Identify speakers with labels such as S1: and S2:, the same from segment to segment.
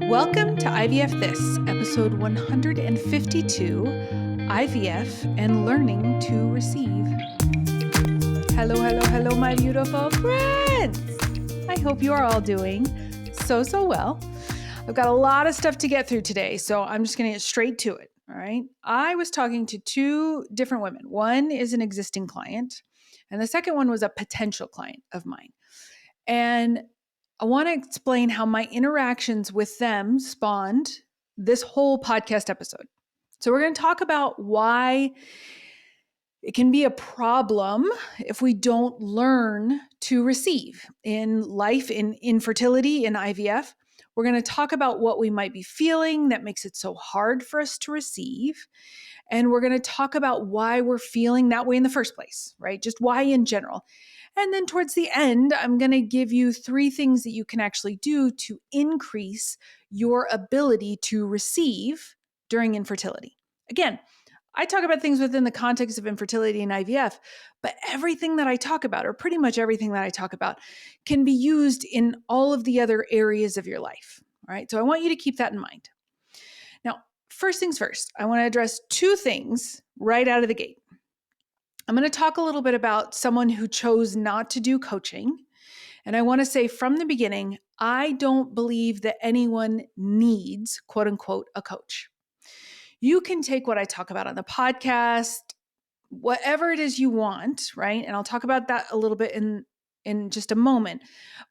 S1: Welcome to IVF This, episode 152, IVF and Learning to Receive. Hello, hello, hello, my beautiful friends. I hope you are all doing so well. I've got a lot of stuff to get through today, so I'm just going to get straight to it, all right? I was talking to two different women. One is an existing client, and the second one was a potential client of mine. And I want to explain how my interactions with them spawned this whole podcast episode. So we're going to talk about why it can be a problem if we don't learn to receive in life, in infertility, in IVF. We're going to talk about what we might be feeling that makes it so hard for us to receive. And we're going to talk about why we're feeling that way in the first place, right? Just why in general. And then towards the end, I'm going to give you 3 things that you can actually do to increase your ability to receive during infertility. Again, I talk about things within the context of infertility and IVF, but everything that I talk about, or pretty much everything that I talk about, can be used in all of the other areas of your life. All right. So I want you to keep that in mind. Now, first things first, I want to address 2 things right out of the gate. I'm going to talk a little bit about someone who chose not to do coaching. And I want to say from the beginning, I don't believe that anyone needs, quote unquote, a coach. You can take what I talk about on the podcast, whatever it is you want, right? And I'll talk about that a little bit in just a moment.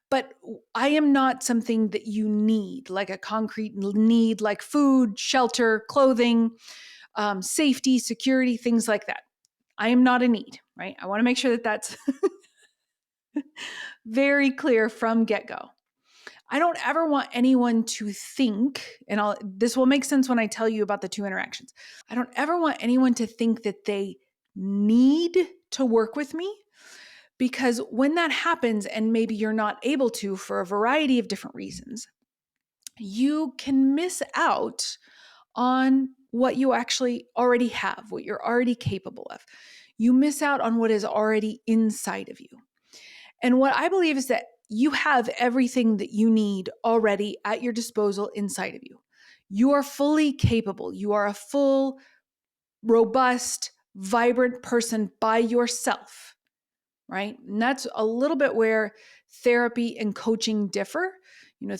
S1: But I am not something that you need, like a concrete need, like food, shelter, clothing, safety, security, things like that. I am not a need, right? I want to make sure that that's very clear from get-go. I don't ever want anyone to think, and this will make sense when I tell you about the 2 interactions. I don't ever want anyone to think that they need to work with me, because when that happens and maybe you're not able to for a variety of different reasons, you can miss out on what you actually already have, what you're already capable of. You miss out on what is already inside of you. And what I believe is that you have everything that you need already at your disposal inside of you. You are fully capable. You are a full, robust, vibrant person by yourself, right? And that's a little bit where therapy and coaching differ.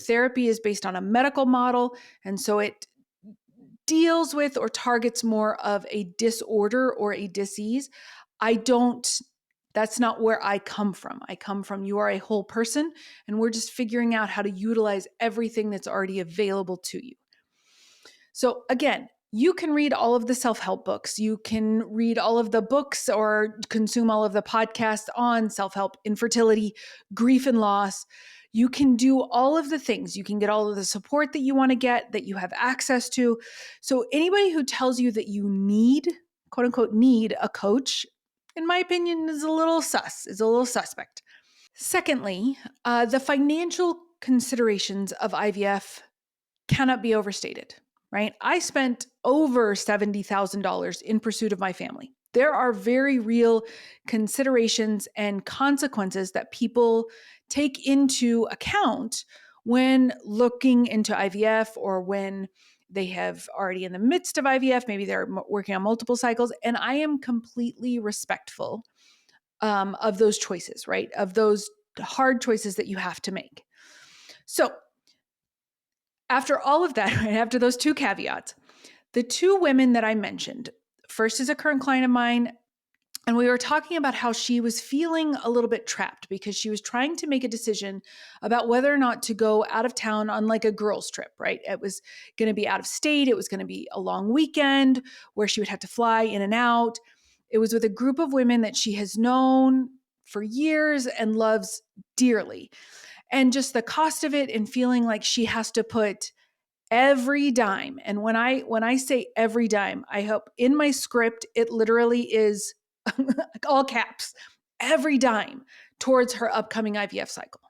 S1: Therapy is based on a medical model, and so it deals with or targets more of a disorder or a disease. That's not where I come from. I come from, you are a whole person, and we're just figuring out how to utilize everything that's already available to you. So again, you can read all of the self-help books. You can read all of the books or consume all of the podcasts on self-help, infertility, grief and loss. You can do all of the things. You can get all of the support that you want to get, that you have access to. So anybody who tells you that you need, quote unquote, need a coach, in my opinion, is a little suspect. Secondly, the financial considerations of IVF cannot be overstated, right? I spent over $70,000 in pursuit of my family. There are very real considerations and consequences that people take into account when looking into IVF, or when they have already in the midst of IVF, maybe they're working on multiple cycles. And I am completely respectful of those choices, right? Of those hard choices that you have to make. So after all of that, right, after those 2 caveats, the 2 women that I mentioned, first is a current client of mine, and we were talking about how she was feeling a little bit trapped because she was trying to make a decision about whether or not to go out of town on like a girls' trip, right? It was going to be out of state. It was going to be a long weekend where she would have to fly in and out. It was with a group of women that she has known for years and loves dearly. And just the cost of it, and feeling like she has to put every dime. And when I say every dime, I hope in my script, it literally is all caps, every dime towards her upcoming IVF cycle.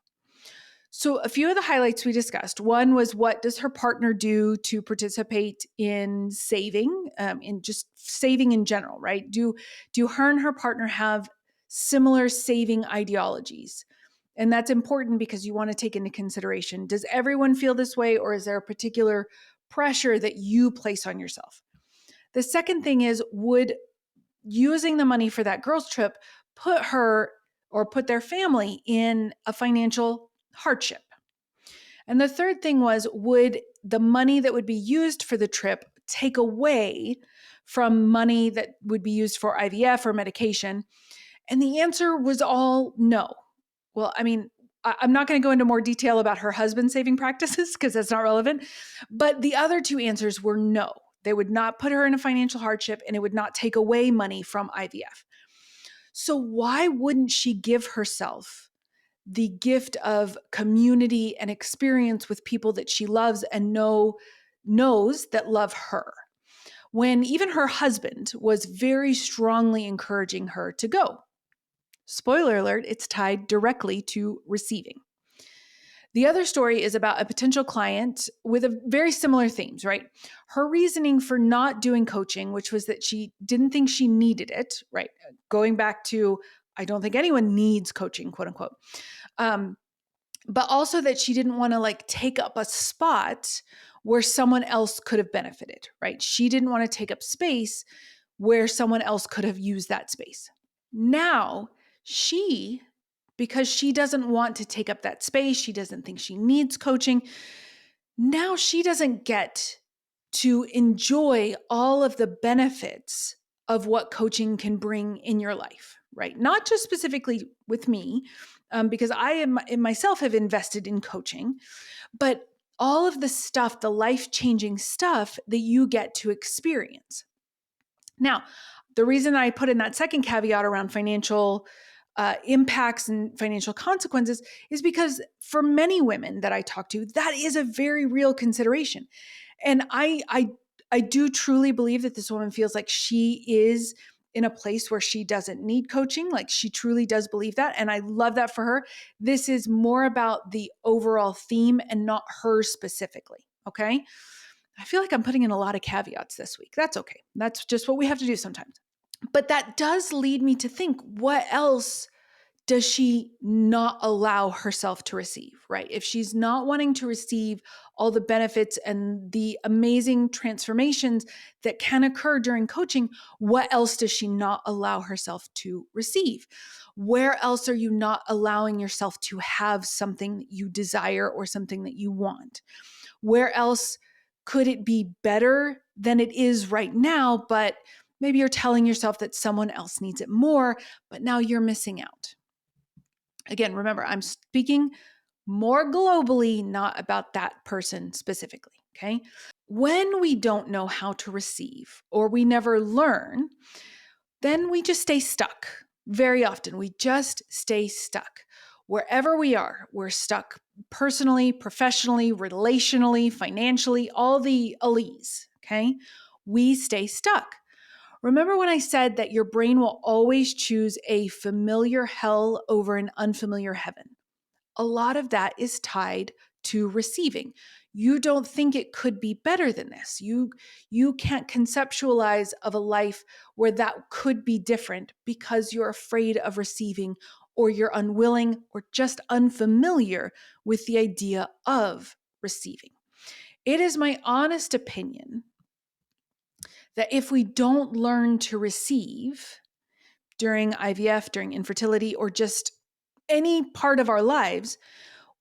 S1: So a few of the highlights we discussed. One was, what does her partner do to participate in saving, in just saving in general, right? Do her and her partner have similar saving ideologies? And that's important because you want to take into consideration, does everyone feel this way, or is there a particular pressure that you place on yourself? The second thing is, would using the money for that girls' trip put her or put their family in a financial hardship? And the third thing was, would the money that would be used for the trip take away from money that would be used for IVF or medication? And the answer was all no. Well, I mean, I'm not going to go into more detail about her husband's saving practices because that's not relevant. But the other two answers were no. They would not put her in a financial hardship, and it would not take away money from IVF. So why wouldn't she give herself the gift of community and experience with people that she loves and knows that love her, when even her husband was very strongly encouraging her to go? Spoiler alert, it's tied directly to receiving. The other story is about a potential client with a very similar themes, right? Her reasoning for not doing coaching, which was that she didn't think she needed it, right? Going back to, I don't think anyone needs coaching, quote unquote. But also that she didn't want to like take up a spot where someone else could have benefited, right? She didn't want to take up space where someone else could have used that space. Now, because she doesn't want to take up that space, she doesn't think she needs coaching. Now she doesn't get to enjoy all of the benefits of what coaching can bring in your life, right? Not just specifically with me, because I myself have invested in coaching, but all of the stuff, the life-changing stuff that you get to experience. Now, the reason I put in that second caveat around financial impacts and financial consequences is because for many women that I talk to, that is a very real consideration. And I do truly believe that this woman feels like she is in a place where she doesn't need coaching. Like she truly does believe that. And I love that for her. This is more about the overall theme and not her specifically. Okay. I feel like I'm putting in a lot of caveats this week. That's okay. That's just what we have to do sometimes. But that does lead me to think, what else does she not allow herself to receive, right? If she's not wanting to receive all the benefits and the amazing transformations that can occur during coaching, what else does she not allow herself to receive? Where else are you not allowing yourself to have something that you desire or something that you want? Where else could it be better than it is right now, but maybe you're telling yourself that someone else needs it more, but now you're missing out? Again, remember, I'm speaking more globally, not about that person specifically, okay? When we don't know how to receive or we never learn, then we just stay stuck. Very often, we just stay stuck. Wherever we are, we're stuck personally, professionally, relationally, financially, all the alleys, okay? We stay stuck. Remember when I said that your brain will always choose a familiar hell over an unfamiliar heaven? A lot of that is tied to receiving. You don't think it could be better than this. You can't conceptualize of a life where that could be different because you're afraid of receiving, or you're unwilling or just unfamiliar with the idea of receiving. It is my honest opinion that if we don't learn to receive during IVF, during infertility, or just any part of our lives,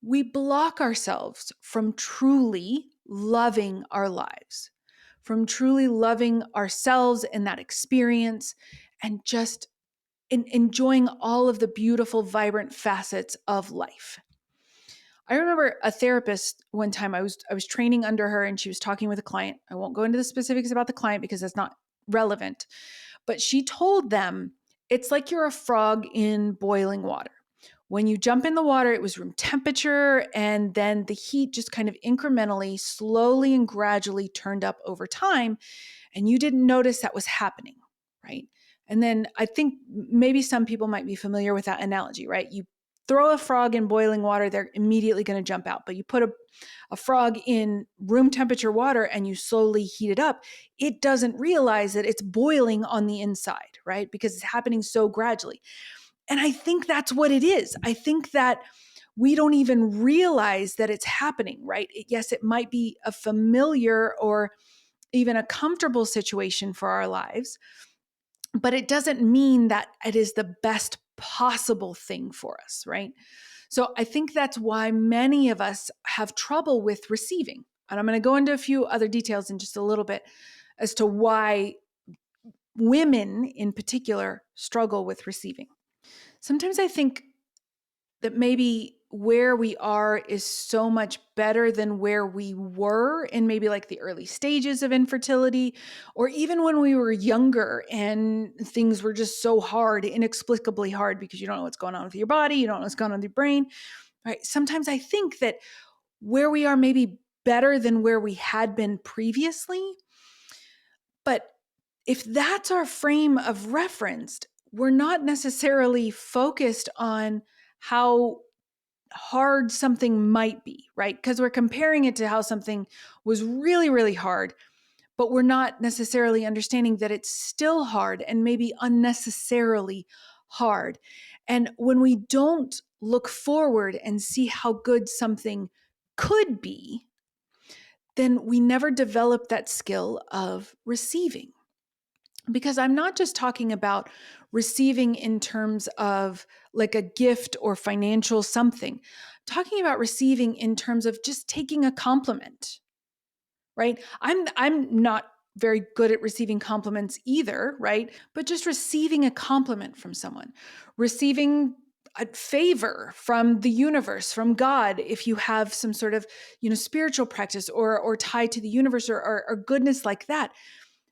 S1: we block ourselves from truly loving our lives, from truly loving ourselves in that experience, and just enjoying all of the beautiful, vibrant facets of life. I remember a therapist one time, I was training under her and she was talking with a client. I won't go into the specifics about the client because that's not relevant, but she told them, it's like you're a frog in boiling water. When you jump in the water, it was room temperature, and then the heat just kind of incrementally, slowly and gradually turned up over time, and you didn't notice that was happening, right? And then I think maybe some people might be familiar with that analogy, right? You throw a frog in boiling water, they're immediately going to jump out. But you put a frog in room temperature water and you slowly heat it up, it doesn't realize that it's boiling on the inside, right? Because it's happening so gradually. And I think that's what it is. I think that we don't even realize that it's happening, right? Yes, it might be a familiar or even a comfortable situation for our lives, but it doesn't mean that it is the best possible thing for us, right? So I think that's why many of us have trouble with receiving. And I'm going to go into a few other details in just a little bit as to why women in particular struggle with receiving. Sometimes I think that maybe where we are is so much better than where we were in maybe like the early stages of infertility, or even when we were younger and things were just so hard, inexplicably hard, because you don't know what's going on with your body, you don't know what's going on with your brain, right? Sometimes I think that where we are maybe better than where we had been previously. But if that's our frame of reference, we're not necessarily focused on how hard something might be, right? Because we're comparing it to how something was really, really hard, but we're not necessarily understanding that it's still hard and maybe unnecessarily hard. And when we don't look forward and see how good something could be, then we never develop that skill of receiving. Because I'm not just talking about receiving in terms of like a gift or financial something. I'm talking about receiving in terms of just taking a compliment, right? I'm not very good at receiving compliments either, right? But just receiving a compliment from someone, receiving a favor from the universe, from God, if you have some sort of, spiritual practice or tie to the universe or goodness like that.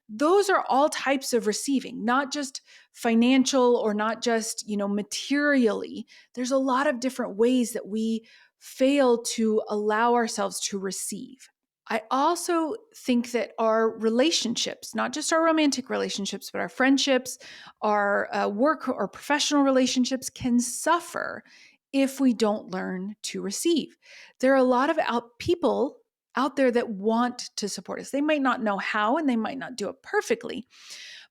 S1: Those are all types of receiving, not just financial or not just, materially. There's a lot of different ways that we fail to allow ourselves to receive. I also think that our relationships, not just our romantic relationships, but our friendships, our work or professional relationships can suffer if we don't learn to receive. There are a lot of people out there that want to support us. They might not know how and they might not do it perfectly,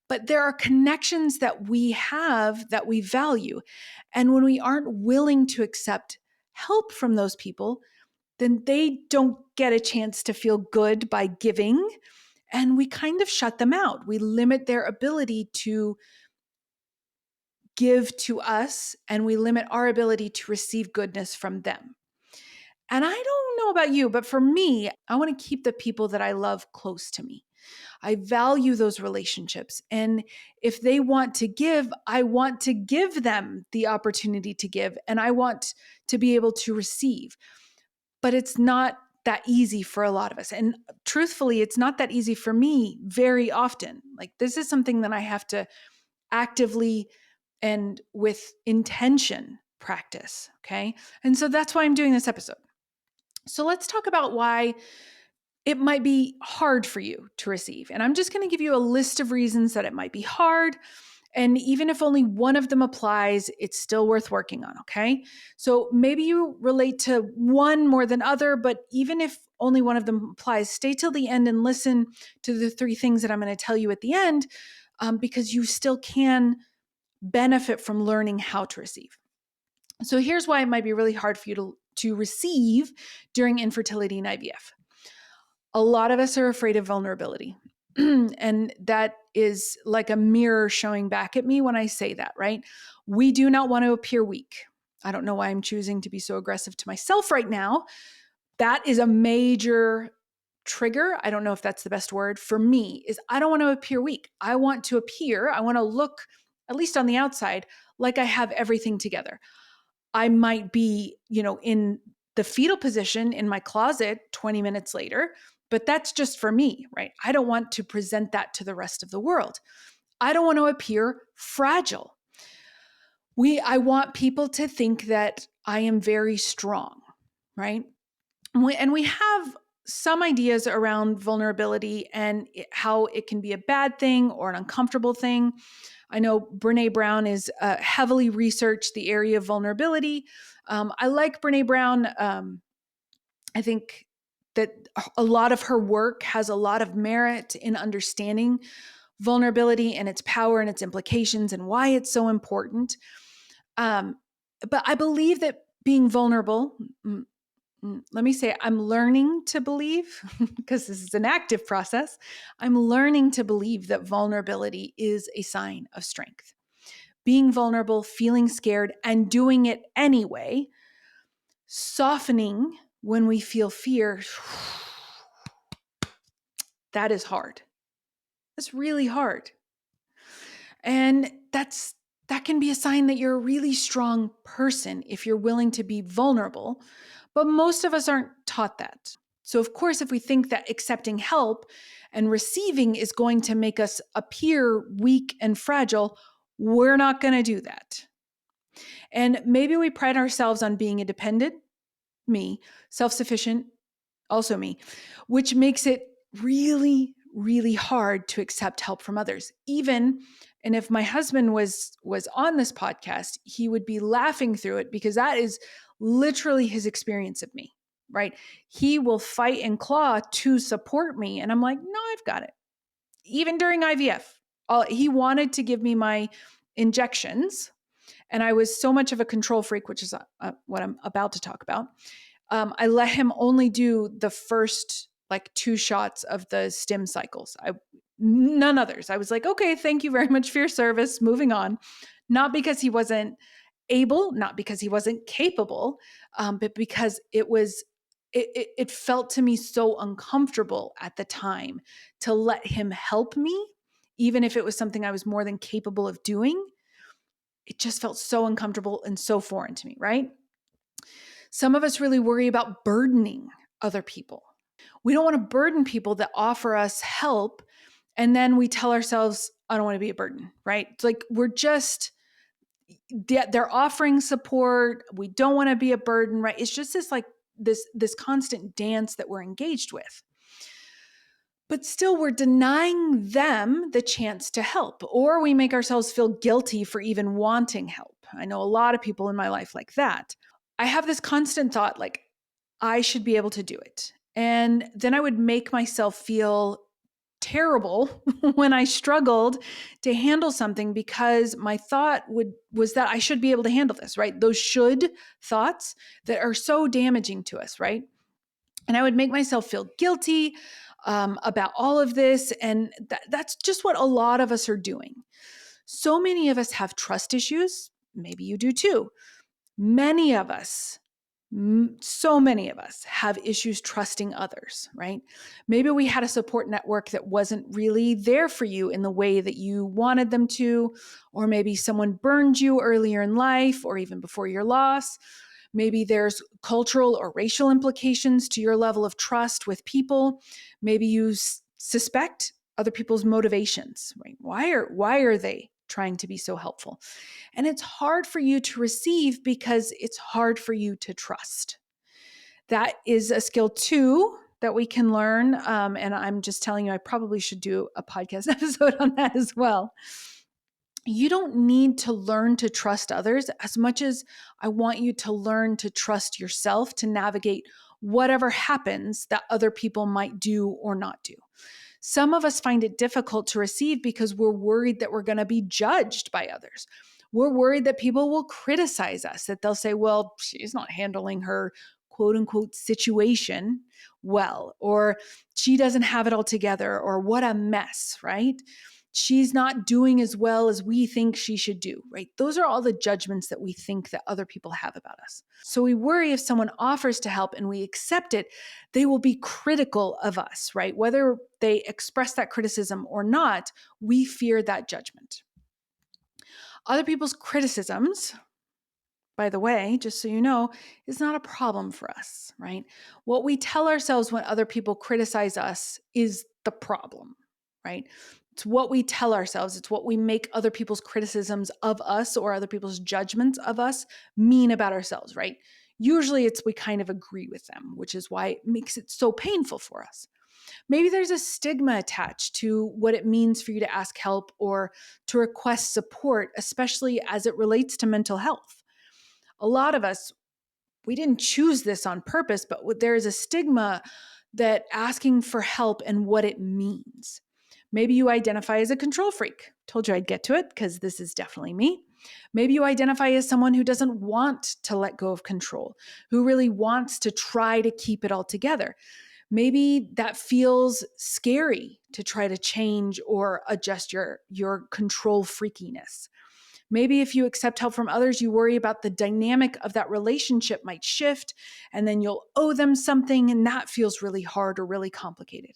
S1: but there are connections that we have that we value. And when we aren't willing to accept help from those people, then they don't get a chance to feel good by giving. And we kind of shut them out. We limit their ability to give to us, and we limit our ability to receive goodness from them. And I don't know about you, but for me, I want to keep the people that I love close to me. I value those relationships. And if they want to give, I want to give them the opportunity to give, and I want to be able to receive. But it's not that easy for a lot of us. And truthfully, it's not that easy for me very often. Like, this is something that I have to actively and with intention practice. Okay. And so that's why I'm doing this episode. So let's talk about why it might be hard for you to receive. And I'm just going to give you a list of reasons that it might be hard. And even if only one of them applies, it's still worth working on, okay? So maybe you relate to one more than other, but even if only one of them applies, stay till the end and listen to the 3 things that I'm going to tell you at the end, because you still can benefit from learning how to receive. So here's why it might be really hard for you to receive during infertility and IVF. A lot of us are afraid of vulnerability. And that is like a mirror showing back at me when I say that, right? We do not want to appear weak. I don't know why I'm choosing to be so aggressive to myself right now. That is a major trigger. I don't know if that's the best word for me, is I don't want to appear weak. I want to look, at least on the outside, like I have everything together. I might be, in the fetal position in my closet 20 minutes later, but that's just for me, right? I don't want to present that to the rest of the world. I don't want to appear fragile. I want people to think that I am very strong, right? And we have some ideas around vulnerability and how it can be a bad thing or an uncomfortable thing. I know Brene Brown is heavily researched the area of vulnerability. I like Brene Brown. I think that a lot of her work has a lot of merit in understanding vulnerability and its power and its implications and why it's so important. But I believe that being vulnerable, let me say, I'm learning to believe, because this is an active process, I'm learning to believe that vulnerability is a sign of strength. Being vulnerable, feeling scared, and doing it anyway, softening when we feel fear, that is hard. That's really hard. And that can be a sign that you're a really strong person if you're willing to be vulnerable. But most of us aren't taught that. So, of course, if we think that accepting help and receiving is going to make us appear weak and fragile, we're not going to do that. And maybe we pride ourselves on being independent, me, self-sufficient, also me, which makes it really, really hard to accept help from others. And if my husband was on this podcast, he would be laughing through it because that is literally his experience of me, right? He will fight and claw to support me. And I'm like, no, I've got it. Even during IVF, he wanted to give me my injections. And I was so much of a control freak, which is what I'm about to talk about. I let him only do the first like 2 shots of the stim cycles. None others. I was like, okay, thank you very much for your service. Moving on. Not because he wasn't able, not because he wasn't capable, but because it felt to me so uncomfortable at the time to let him help me, even if it was something I was more than capable of doing. It just felt so uncomfortable and so foreign to me, right? Some of us really worry about burdening other people. We don't want to burden people that offer us help. And then we tell ourselves, I don't want to be a burden, right? It's like they're offering support. We don't want to be a burden, right? It's just this constant dance that we're engaged with. But still, we're denying them the chance to help, or we make ourselves feel guilty for even wanting help. I know a lot of people in my life like that. I have this constant thought, like, I should be able to do it. And then I would make myself feel terrible when I struggled to handle something because my thought was that I should be able to handle this, right? Those should thoughts that are so damaging to us, right? And I would make myself feel guilty about all of this. And that's just what a lot of us are doing. So many of us have trust issues. Maybe you do too. Many of us, so many of us have issues trusting others, right? Maybe we had a support network that wasn't really there for you in the way that you wanted them to, or maybe someone burned you earlier in life or even before your loss. Maybe there's cultural or racial implications to your level of trust with people. Maybe you suspect other people's motivations, right? Why are they trying to be so helpful? And it's hard for you to receive because it's hard for you to trust. That is a skill too that we can learn. And I'm just telling you, I probably should do a podcast episode on that as well. You don't need to learn to trust others as much as I want you to learn to trust yourself to navigate whatever happens that other people might do or not do. Some of us find it difficult to receive because we're worried that we're going to be judged by others. We're worried that people will criticize us, that they'll say, well, she's not handling her quote unquote situation well, or she doesn't have it all together, or what a mess, right? She's not doing as well as we think she should do, right? Those are all the judgments that we think that other people have about us. So we worry if someone offers to help and we accept it, they will be critical of us, right? Whether they express that criticism or not, we fear that judgment. Other people's criticisms, by the way, just so you know, is not a problem for us, right? What we tell ourselves when other people criticize us is the problem, right? It's what we tell ourselves. It's what we make other people's criticisms of us or other people's judgments of us mean about ourselves, right? Usually it's we kind of agree with them, which is why it makes it so painful for us. Maybe there's a stigma attached to what it means for you to ask help or to request support, especially as it relates to mental health. A lot of us, we didn't choose this on purpose, but there is a stigma that asking for help and what it means. Maybe you identify as a control freak. Told you I'd get to it because this is definitely me. Maybe you identify as someone who doesn't want to let go of control, who really wants to try to keep it all together. Maybe that feels scary to try to change or adjust your control freakiness. Maybe if you accept help from others, you worry about the dynamic of that relationship might shift and then you'll owe them something and that feels really hard or really complicated.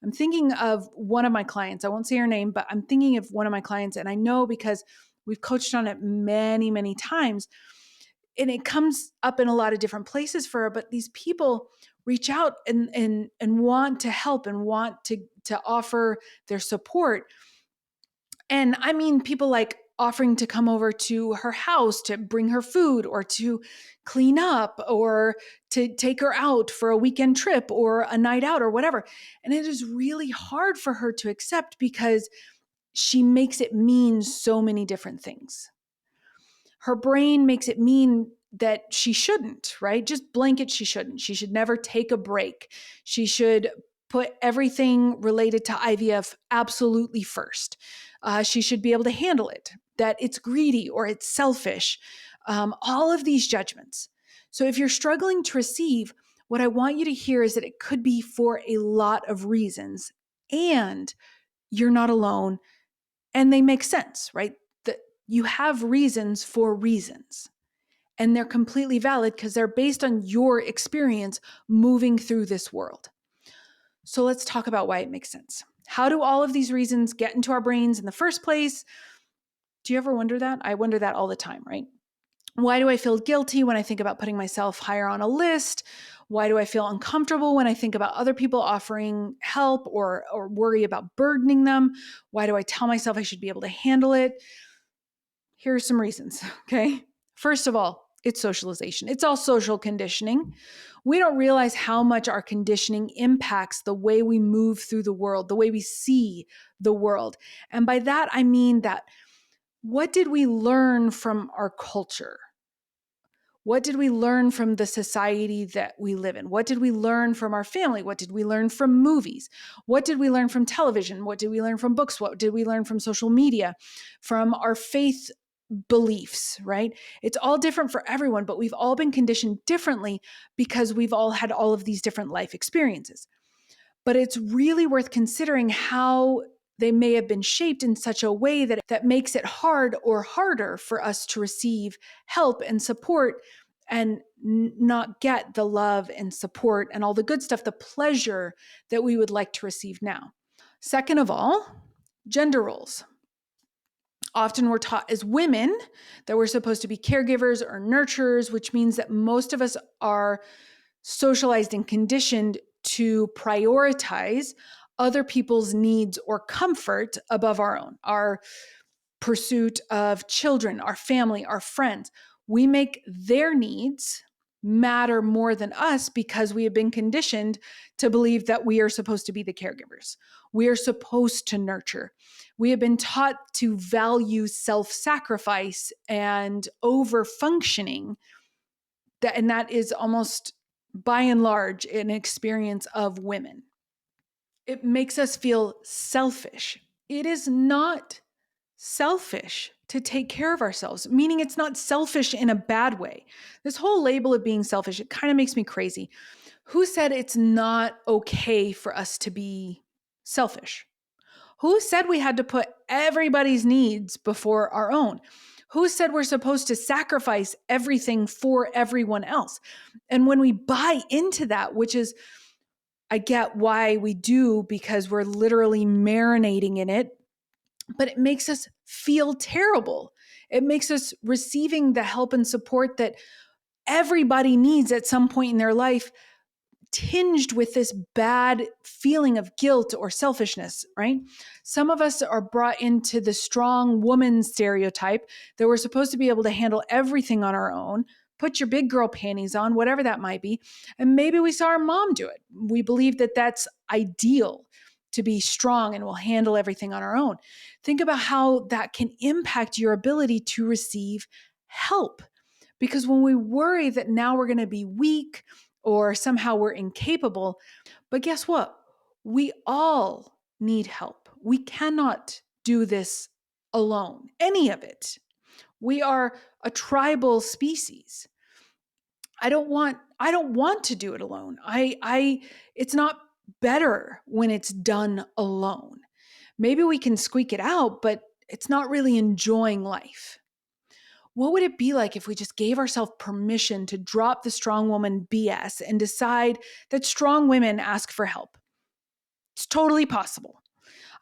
S1: I'm thinking of one of my clients. I won't say her name, but I'm thinking of one of my clients, and I know because we've coached on it many, many times, and it comes up in a lot of different places for her. But these people reach out and want to help and want to offer their support. And I mean, people like offering to come over to her house to bring her food or to clean up or to take her out for a weekend trip or a night out or whatever. And it is really hard for her to accept because she makes it mean so many different things. Her brain makes it mean that she shouldn't, right? Just blanket, she shouldn't. She should never take a break. She should put everything related to IVF absolutely first. She should be able to handle it, that it's greedy or it's selfish, all of these judgments. So if you're struggling to receive, what I want you to hear is that it could be for a lot of reasons and you're not alone and they make sense, right? That you have reasons for reasons and they're completely valid because they're based on your experience moving through this world. So let's talk about why it makes sense. How do all of these reasons get into our brains in the first place? Do you ever wonder that? I wonder that all the time, right? Why do I feel guilty when I think about putting myself higher on a list? Why do I feel uncomfortable when I think about other people offering help or worry about burdening them? Why do I tell myself I should be able to handle it? Here are some reasons, okay? First of all, it's socialization. It's all social conditioning. We don't realize how much our conditioning impacts the way we move through the world, the way we see the world. And by that, I mean that what did we learn from our culture? What did we learn from the society that we live in? What did we learn from our family? What did we learn from movies? What did we learn from television? What did we learn from books? What did we learn from social media? From our faith beliefs, right? It's all different for everyone, but we've all been conditioned differently because we've all had all of these different life experiences. But it's really worth considering how they may have been shaped in such a way that makes it hard or harder for us to receive help and support and not get the love and support and all the good stuff, the pleasure that we would like to receive now. Second of all, gender roles. Often we're taught as women that we're supposed to be caregivers or nurturers, which means that most of us are socialized and conditioned to prioritize other people's needs or comfort above our own, our pursuit of children, our family, our friends. We make their needs matter more than us because we have been conditioned to believe that we are supposed to be the caregivers. We are supposed to nurture. We have been taught to value self-sacrifice and over-functioning, and that is almost by and large an experience of women. It makes us feel selfish. It is not selfish to take care of ourselves, meaning it's not selfish in a bad way. This whole label of being selfish, it kind of makes me crazy. Who said it's not okay for us to be selfish? Who said we had to put everybody's needs before our own? Who said we're supposed to sacrifice everything for everyone else? And when we buy into that, which is, I get why we do because we're literally marinating in it, but it makes us feel terrible. It makes us receiving the help and support that everybody needs at some point in their life tinged with this bad feeling of guilt or selfishness, right? Some of us are brought into the strong woman stereotype that we're supposed to be able to handle everything on our own, put your big girl panties on, whatever that might be. And maybe we saw our mom do it. We believe that that's ideal to be strong and we'll handle everything on our own. Think about how that can impact your ability to receive help. Because when we worry that now we're going to be weak or somehow we're incapable, but guess what? We all need help. We cannot do this alone, any of it. We are a tribal species. I don't want to do it alone. It's not better when it's done alone. Maybe we can squeak it out, but it's not really enjoying life. What would it be like if we just gave ourselves permission to drop the strong woman BS and decide that strong women ask for help? It's totally possible.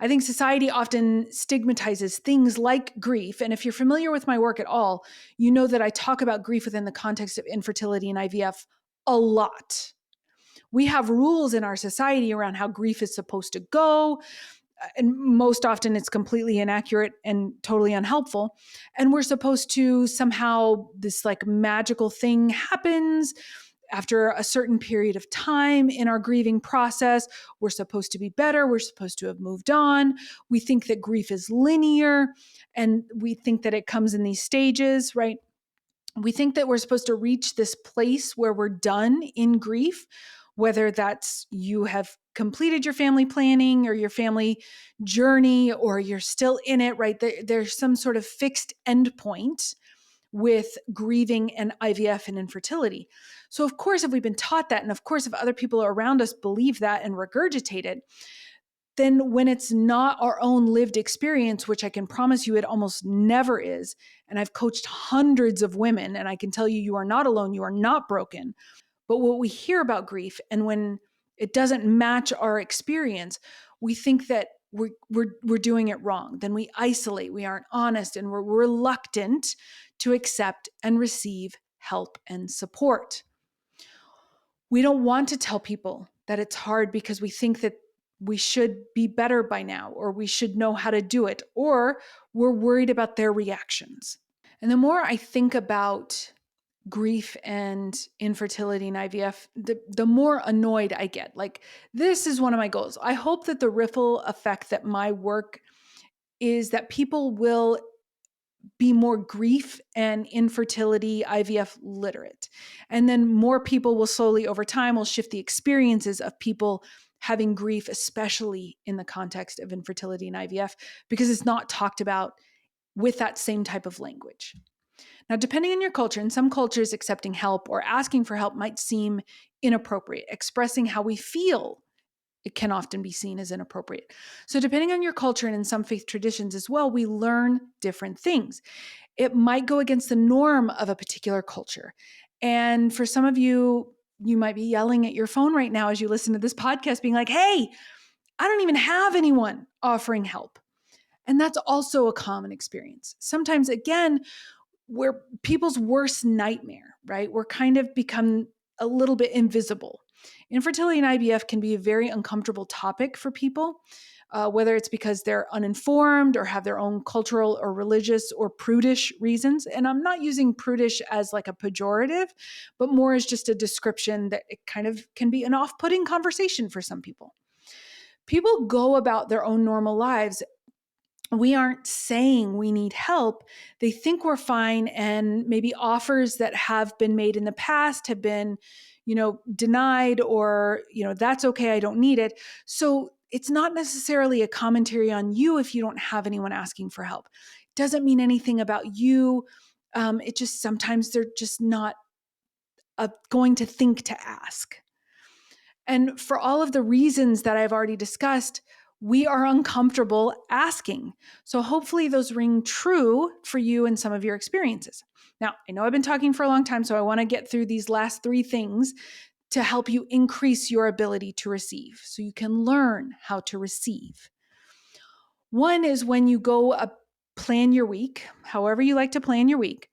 S1: I think society often stigmatizes things like grief. And if you're familiar with my work at all, you know that I talk about grief within the context of infertility and IVF a lot. We have rules in our society around how grief is supposed to go, and most often it's completely inaccurate and totally unhelpful. And we're supposed to somehow, this like magical thing happens after a certain period of time in our grieving process. We're supposed to be better. We're supposed to have moved on. We think that grief is linear, and we think that it comes in these stages, right? We think that we're supposed to reach this place where we're done in grief, whether that's you have completed your family planning or your family journey, or you're still in it, right? There's some sort of fixed endpoint with grieving and IVF and infertility. So, of course, if we've been taught that, and of course, if other people around us believe that and regurgitate it, then when it's not our own lived experience, which I can promise you it almost never is, and I've coached hundreds of women, and I can tell you, you are not alone, you are not broken. But what we hear about grief, and when it doesn't match our experience, we think that we're doing it wrong. Then we isolate, we aren't honest, and we're reluctant to accept and receive help and support. We don't want to tell people that it's hard because we think that we should be better by now, or we should know how to do it, or we're worried about their reactions. And the more I think about grief and infertility and IVF, the more annoyed I get. Like, this is one of my goals. I hope that the ripple effect that my work is that people will be more grief and infertility IVF literate. And then more people will slowly over time will shift the experiences of people having grief, especially in the context of infertility and IVF, because it's not talked about with that same type of language. Now, depending on your culture, in some cultures, accepting help or asking for help might seem inappropriate. Expressing how we feel, it can often be seen as inappropriate. So, depending on your culture and in some faith traditions as well, we learn different things. It might go against the norm of a particular culture. And for some of you, you might be yelling at your phone right now as you listen to this podcast, being like, hey, I don't even have anyone offering help. And that's also a common experience. Sometimes, again, we're people's worst nightmare, right? We're kind of become a little bit invisible. Infertility and IVF can be a very uncomfortable topic for people, whether it's because they're uninformed or have their own cultural or religious or prudish reasons. And I'm not using prudish as like a pejorative, but more as just a description that it kind of can be an off-putting conversation for some people. People go about their own normal lives. We aren't saying we need help. They think we're fine, and maybe offers that have been made in the past have been, denied, or, that's okay, I don't need it. So it's not necessarily a commentary on you if you don't have anyone asking for help. It doesn't mean anything about you. It just sometimes they're just not going to think to ask. And for all of the reasons that I've already discussed, we are uncomfortable asking. So hopefully those ring true for you in some of your experiences. Now, I know I've been talking for a long time, so I want to get through these last 3 things to help you increase your ability to receive, so you can learn how to receive. One is when you go plan your week, however you like to plan your week,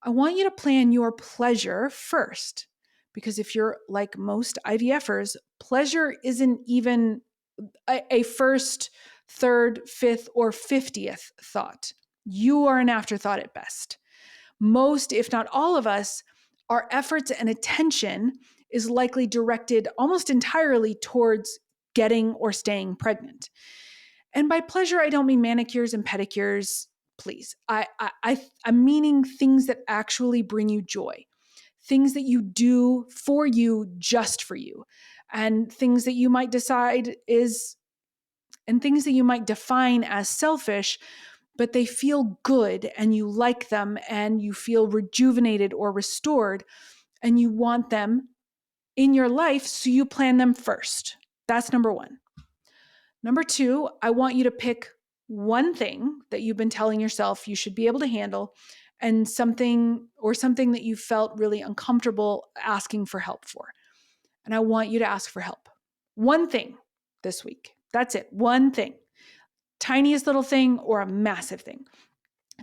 S1: I want you to plan your pleasure first. Because if you're like most IVFers, pleasure isn't even a first, third, fifth, or 50th thought. You are an afterthought at best. Most, if not all of us, our efforts and attention is likely directed almost entirely towards getting or staying pregnant. And by pleasure, I don't mean manicures and pedicures, please. I'm meaning things that actually bring you joy, things that you do for you, just for you, and things that you might define as selfish, but they feel good and you like them and you feel rejuvenated or restored and you want them in your life, so you plan them first. That's number one. Number two, I want you to pick one thing that you've been telling yourself you should be able to handle and something that you felt really uncomfortable asking for help for. And I want you to ask for help. One thing this week. That's it. One thing. Tiniest little thing or a massive thing.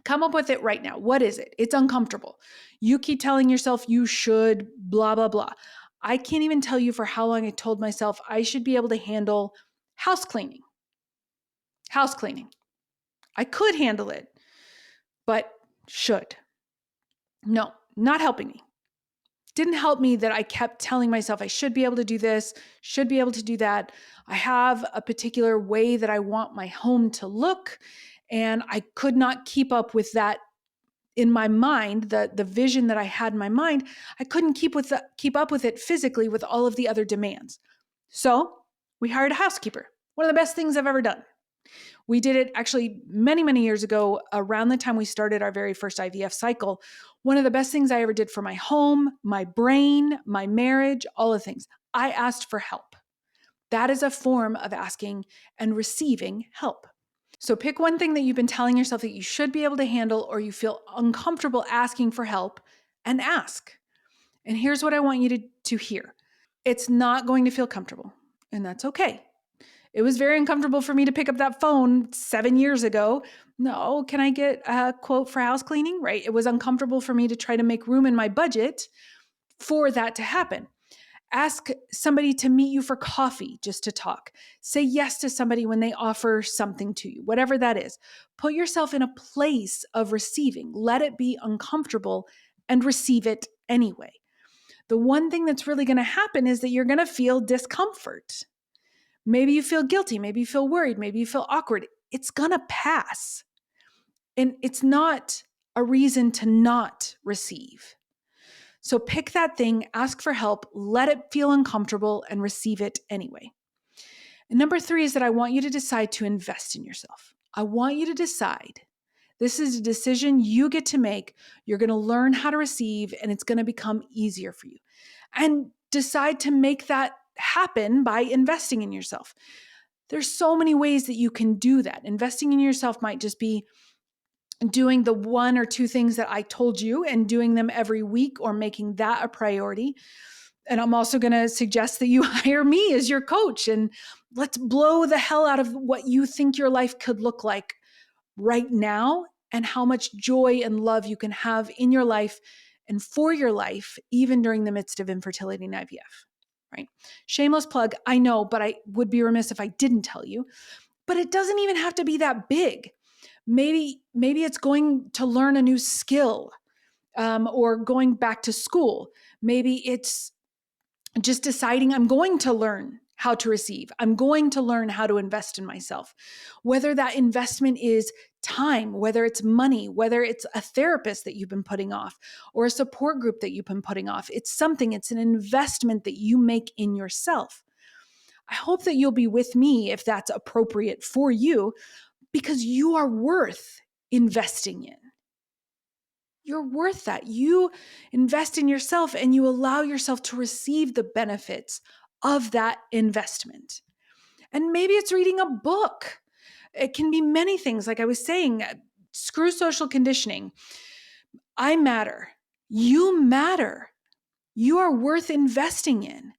S1: Come up with it right now. What is it? It's uncomfortable. You keep telling yourself you should, blah, blah, blah. I can't even tell you for how long I told myself I should be able to handle house cleaning. House cleaning. I could handle it, but should. No, not helping me. Didn't help me that I kept telling myself I should be able to do this, should be able to do that. I have a particular way that I want my home to look, and I could not keep up with that in my mind, the vision that I had in my mind. I couldn't keep up with it physically with all of the other demands. So we hired a housekeeper. One of the best things I've ever done. We did it actually many, many years ago, around the time we started our very first IVF cycle. One of the best things I ever did for my home, my brain, my marriage, all the things. I asked for help. That is a form of asking and receiving help. So pick one thing that you've been telling yourself that you should be able to handle or you feel uncomfortable asking for help, and ask. And here's what I want you to hear. It's not going to feel comfortable, and that's okay. It was very uncomfortable for me to pick up that phone 7 years ago. No, can I get a quote for house cleaning? Right? It was uncomfortable for me to try to make room in my budget for that to happen. Ask somebody to meet you for coffee just to talk. Say yes to somebody when they offer something to you, whatever that is. Put yourself in a place of receiving. Let it be uncomfortable and receive it anyway. The one thing that's really going to happen is that you're going to feel discomfort. Maybe you feel guilty. Maybe you feel worried. Maybe you feel awkward. It's going to pass. And it's not a reason to not receive. So pick that thing, ask for help, let it feel uncomfortable, and receive it anyway. And number three is that I want you to decide to invest in yourself. I want you to decide. This is a decision you get to make. You're going to learn how to receive, and it's going to become easier for you. And decide to make that happen by investing in yourself. There's so many ways that you can do that. Investing in yourself might just be doing the one or two things that I told you and doing them every week, or making that a priority. And I'm also going to suggest that you hire me as your coach, and let's blow the hell out of what you think your life could look like right now, and how much joy and love you can have in your life and for your life, even during the midst of infertility and IVF, right? Shameless plug, I know, but I would be remiss if I didn't tell you. But it doesn't even have to be that big. Maybe it's going to learn a new skill, or going back to school. Maybe it's just deciding I'm going to learn how to receive. I'm going to learn how to invest in myself. Whether that investment is time, whether it's money, whether it's a therapist that you've been putting off, or a support group that you've been putting off. It's an investment that you make in yourself. I hope that you'll be with me if that's appropriate for you, because you are worth investing in. You're worth that. You invest in yourself and you allow yourself to receive the benefits of that investment. And maybe it's reading a book. It can be many things. Like I was saying, screw social conditioning. I matter. You matter. You are worth investing in.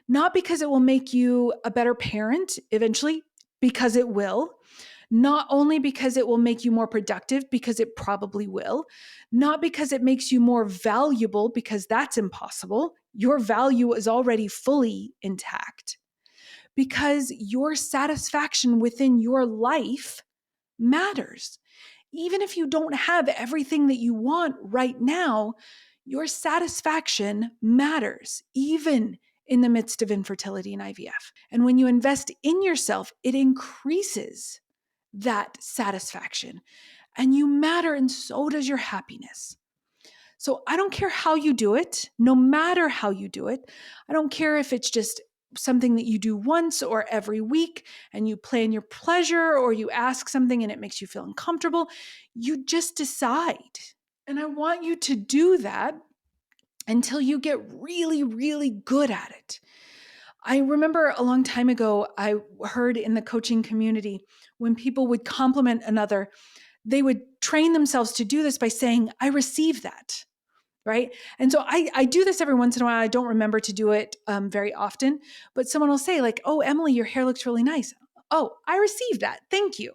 S1: Not because it will make you a better parent eventually, because it will. Not only because it will make you more productive, because it probably will. Not because it makes you more valuable, because that's impossible. Your value is already fully intact. Because your satisfaction within your life matters. Even if you don't have everything that you want right now, your satisfaction matters, even in the midst of infertility and IVF. And when you invest in yourself, it increases that satisfaction, and you matter, and so does your happiness. So I don't care how you do it, no matter how you do it. I don't care if it's just something that you do once or every week, and you plan your pleasure, or you ask something and it makes you feel uncomfortable. You just decide. And I want you to do that until you get really, really good at it. I remember a long time ago, I heard in the coaching community, when people would compliment another, they would train themselves to do this by saying, I receive that. Right. And so I do this every once in a while. I don't remember to do it very often, but someone will say like, oh, Emily, your hair looks really nice. Oh, I received that. Thank you.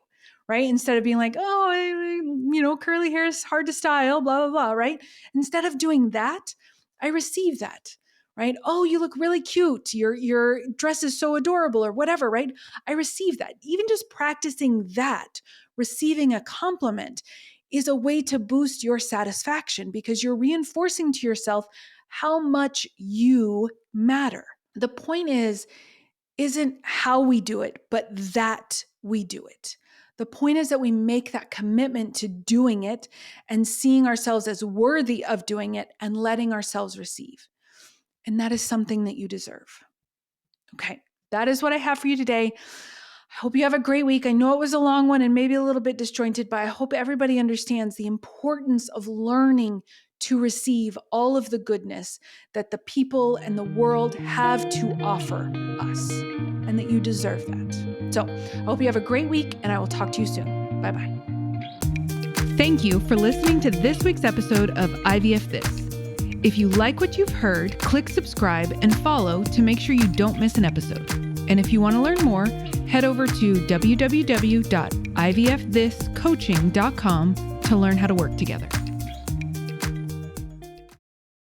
S1: Right. Instead of being like, oh, curly hair is hard to style, blah, blah, blah. Right. Instead of doing that, I receive that. Right. Oh, you look really cute. Your dress is so adorable or whatever. Right. I receive that. Even just practicing that, receiving a compliment, is a way to boost your satisfaction because you're reinforcing to yourself how much you matter. The point isn't how we do it, but that we do it. The point is that we make that commitment to doing it and seeing ourselves as worthy of doing it and letting ourselves receive. And that is something that you deserve. Okay, that is what I have for you today. I hope you have a great week. I know it was a long one and maybe a little bit disjointed, but I hope everybody understands the importance of learning to receive all of the goodness that the people and the world have to offer us, and that you deserve that. So I hope you have a great week, and I will talk to you soon. Bye-bye. Thank you for listening to this week's episode of IVF This. If you like what you've heard, click subscribe and follow to make sure you don't miss an episode. And if you want to learn more, head over to www.ivfthiscoaching.com to learn how to work together.